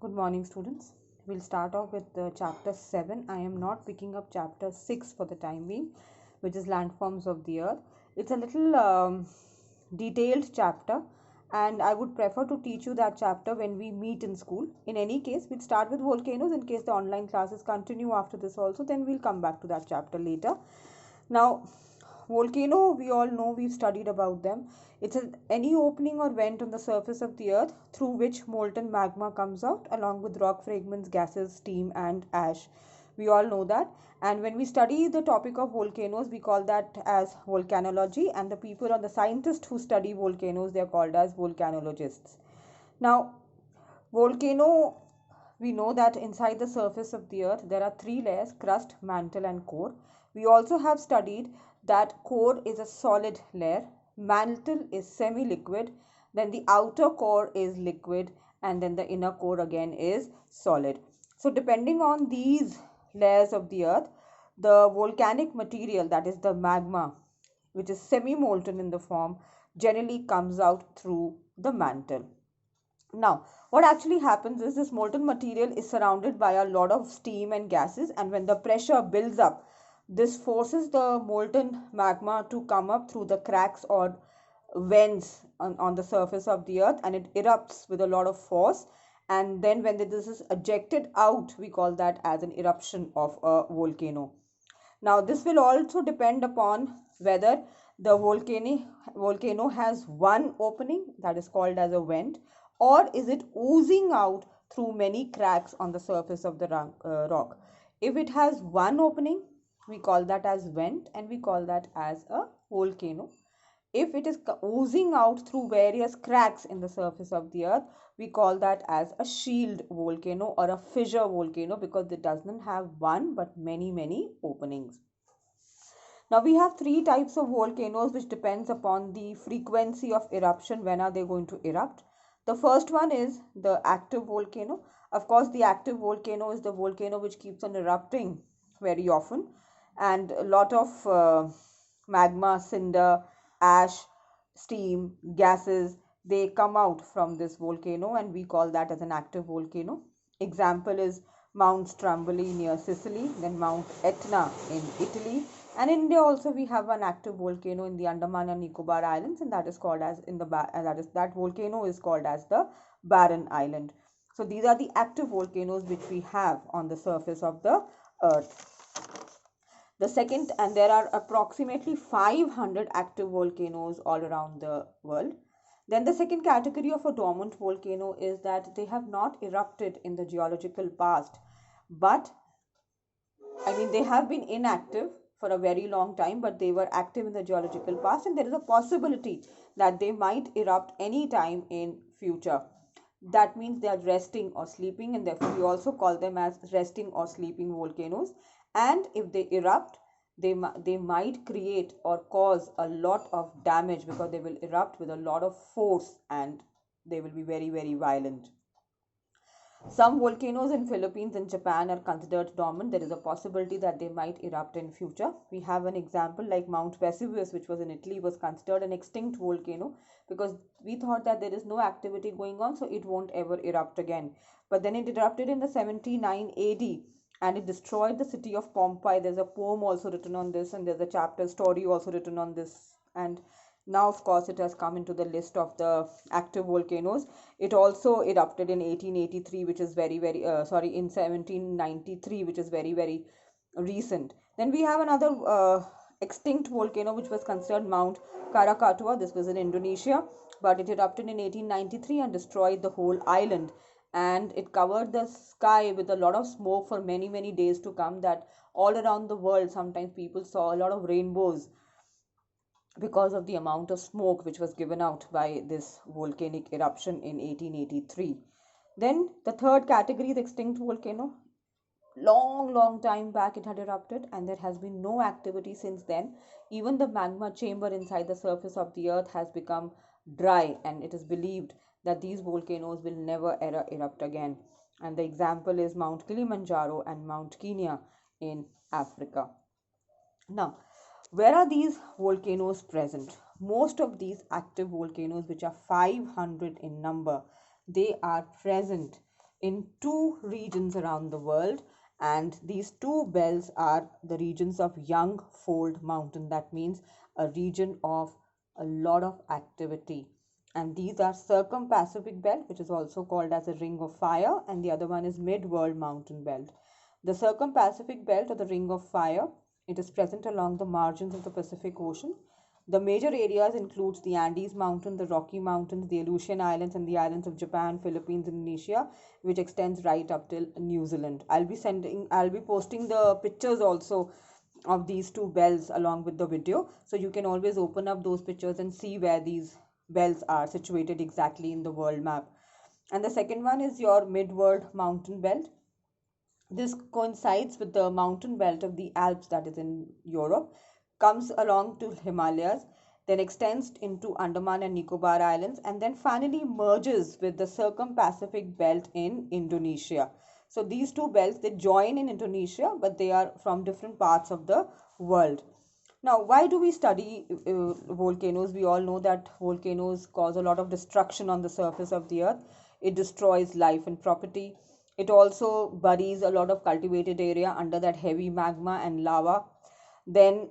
Good morning, students. We'll start off with chapter 7. I am not picking up chapter 6 for the time being, which is landforms of the earth. It's a little detailed chapter, and I would prefer to teach you that chapter when we meet in school. In any case, we'll start with volcanoes in case the online classes continue after this also, then we'll come back to that chapter later. Now, volcano, we all know, we've studied about them. It's any opening or vent on the surface of the earth through which molten magma comes out along with rock fragments, gases, steam, and ash. We all know that. And when we study the topic of volcanoes, we call that as volcanology. And the people or the scientists who study volcanoes, they are called as volcanologists. Now, volcano, we know that inside the surface of the earth there are three layers: crust, mantle, and core. We also have studied that core is a solid layer, mantle is semi liquid, then the outer core is liquid, and then the inner core again is solid. So depending on these layers of the earth, the volcanic material, that is the magma, which is semi molten in the form, generally comes out through the mantle. Now, what actually happens is this molten material is surrounded by a lot of steam and gases, and when the pressure builds up, this forces the molten magma to come up through the cracks or vents on the surface of the earth, and it erupts with a lot of force. And then when this is ejected out, we call that as an eruption of a volcano. Now, this will also depend upon whether the volcano has one opening, that is called as a vent, or is it oozing out through many cracks on the surface of the rock. If it has one opening, we call that as vent, and we call that as a volcano. If it is oozing out through various cracks in the surface of the earth, we call that as a shield volcano or a fissure volcano, because it doesn't have one but many openings. Now we have three types of volcanoes which depends upon the frequency of eruption. When are they going to erupt? The first one is the active volcano. Of course, the active volcano is the volcano which keeps on erupting very often, and a lot of magma, cinder, ash, steam, gases, they come out from this volcano, and we call that as an active volcano. Example is Mount Stromboli near Sicily, then Mount Etna in Italy, and in India also we have an active volcano in the Andaman and Nicobar Islands, and that is called as that volcano is called as the Barren Island. So these are the active volcanoes which we have on the surface of the earth. The second, and there are approximately 500 active volcanoes all around the world. Then the second category of a dormant volcano is that they have not erupted in the geological past, but they have been inactive for a very long time, but they were active in the geological past, and there is a possibility that they might erupt any time in future. That means they are resting or sleeping, and therefore we also call them as resting or sleeping volcanoes. And if they erupt, they might create or cause a lot of damage, because they will erupt with a lot of force and they will be very violent. Some volcanoes in Philippines and Japan are considered dormant. There is a possibility that they might erupt in future. We have an example like Mount Vesuvius, which was in Italy, was considered an extinct volcano because we thought that there is no activity going on, so it won't ever erupt again. But then it erupted in the 79 AD, and it destroyed the city of Pompeii. There's a poem also written on this, and there's a chapter story also written on this. And now, of course, it has come into the list of the active volcanoes. It also erupted in 1883, which is in 1793, which is very recent. Then we have another extinct volcano, which was considered Mount Krakatoa. This was in Indonesia, but it erupted in 1893 and destroyed the whole island. And it covered the sky with a lot of smoke for many days to come, that all around the world, sometimes people saw a lot of rainbows because of the amount of smoke which was given out by this volcanic eruption in 1883. Then the third category, the extinct volcano. Long time back it had erupted, and there has been no activity since then. Even the magma chamber inside the surface of the earth has become dry, and it is believed that these volcanoes will never erupt again. And the example is Mount Kilimanjaro and Mount Kenya in Africa. Now, where are these volcanoes present? Most of these active volcanoes, which are 500 in number, they are present in two regions around the world, and these two belts are the regions of young fold mountain. That means a region of a lot of activity. And these are circum-Pacific belt, which is also called as a ring of fire, and the other one is mid-world mountain belt. The circum-Pacific belt, or the ring of fire, it is present along the margins of the Pacific Ocean. The major areas includes the Andes Mountain, the Rocky Mountains, the Aleutian Islands, and the islands of Japan, Philippines, Indonesia, which extends right up till New Zealand. I'll be posting the pictures also of these two belts along with the video, so you can always open up those pictures and see where these belts are situated exactly in the world map. And the second one is your mid-world mountain belt. This coincides with the mountain belt of the Alps that is in Europe, comes along to Himalayas, then extends into Andaman and Nicobar Islands, and then finally merges with the circum-Pacific belt in Indonesia. So these two belts, they join in Indonesia, but they are from different parts of the world. Now, why do we study volcanoes? We all know that volcanoes cause a lot of destruction on the surface of the earth. It destroys life and property. It also buries a lot of cultivated area under that heavy magma and lava. Then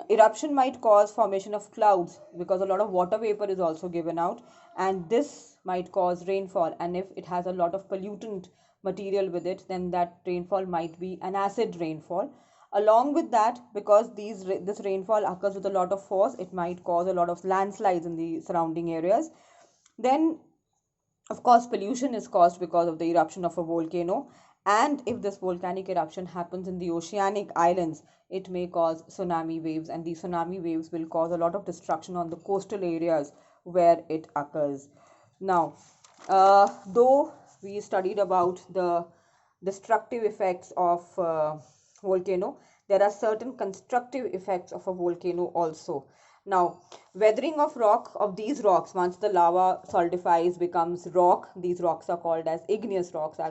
eruption might cause formation of clouds because a lot of water vapor is also given out, and this might cause rainfall. And if it has a lot of pollutant material with it, then that rainfall might be an acid rainfall. Along with that, because this rainfall occurs with a lot of force, it might cause a lot of landslides in the surrounding areas. Then of course, pollution is caused because of the eruption of a volcano. And if this volcanic eruption happens in the oceanic islands, it may cause tsunami waves, and these tsunami waves will cause a lot of destruction on the coastal areas where it occurs. Now, though we studied about the destructive effects of volcano, there are certain constructive effects of a volcano also. Now, weathering of these rocks, once the lava solidifies, becomes rock, these rocks are called as igneous rocks.